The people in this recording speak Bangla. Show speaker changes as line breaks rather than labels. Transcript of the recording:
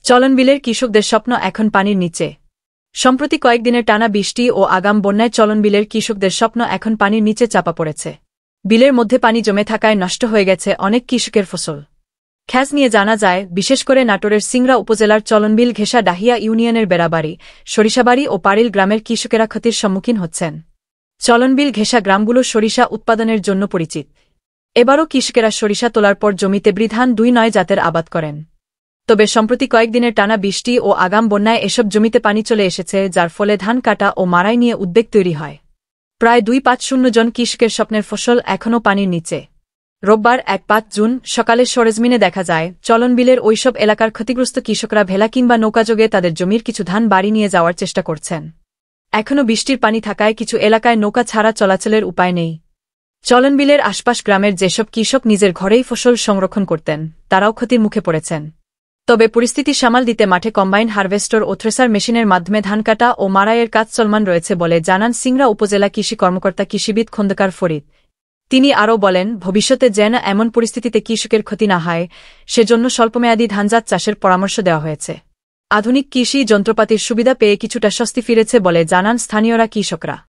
চলনবিলের কৃষকদের স্বপ্ন এখন পানির নিচে। সম্প্রতি কয়েকদিনের টানা বৃষ্টি ও আগাম বন্যায় চলনবিলের কৃষকদের স্বপ্ন এখন পানির নিচে চাপা পড়েছে। বিলের মধ্যে পানি জমে থাকায় নষ্ট হয়ে গেছে অনেক কৃষকের ফসল। খ্যাজ নিয়ে জানা যায়, বিশেষ করে নাটোরের সিংড়া উপজেলার চলনবিল ঘেঁষা ডাহিয়া ইউনিয়নের বেড়াবাড়ি, সরিষাবাড়ি ও পাড়িল গ্রামের কৃষকেরা ক্ষতির সম্মুখীন হচ্ছেন। চলনবিল ঘেঁষা গ্রামগুলো সরিষা উৎপাদনের জন্য পরিচিত। এবারও কৃষকেরা সরিষা তোলার পর জমিতে বৃধান ২-৯ জাতের আবাদ করেন। তবে সম্প্রতি কয়েকদিনের টানা বৃষ্টি ও আগাম বন্যায় এসব জমিতে পানি চলে এসেছে, যার ফলে ধান কাটা ও মাড়াই নিয়ে উদ্বেগ তৈরি হয়। প্রায় ২৫০ জন কৃষকের স্বপ্নের ফসল এখনও পানির নিচে। রোববার ১-৫ জুন সকালে সরেজমিনে দেখা যায়, চলনবিলের ওইসব এলাকার ক্ষতিগ্রস্ত কৃষকরা ভেলা কিংবা নৌকাযোগে তাদের জমির কিছু ধান বাড়ি নিয়ে যাওয়ার চেষ্টা করছেন। এখনও বৃষ্টির পানি থাকায় কিছু এলাকায় নৌকা ছাড়া চলাচলের উপায় নেই। চলনবিলের আশপাশ গ্রামের যেসব কৃষক নিজের ঘরেই ফসল সংরক্ষণ করতেন, তারাও ক্ষতির মুখে পড়েছেন। তবে পরিস্থিতি সামাল দিতে মাঠে কম্বাইন হারভেস্টর ও থ্রেসার মেশিনের মাধ্যমে ধান কাটা ও মাড়াইয়ের কাজ চলমান রয়েছে বলে জানান সিংড়া উপজেলা কৃষি কর্মকর্তা কৃষিবিদ খন্দকার ফরিদ। তিনি আরও বলেন, ভবিষ্যতে যেন এমন পরিস্থিতিতে কৃষকের ক্ষতি না হয়, সেজন্য স্বল্পমেয়াদী ধানজাত চাষের পরামর্শ দেওয়া হয়েছে। আধুনিক কৃষি যন্ত্রপাতির সুবিধা পেয়ে কিছুটা স্বস্তি ফিরেছে বলে জানান স্থানীয়রা কৃষকরা।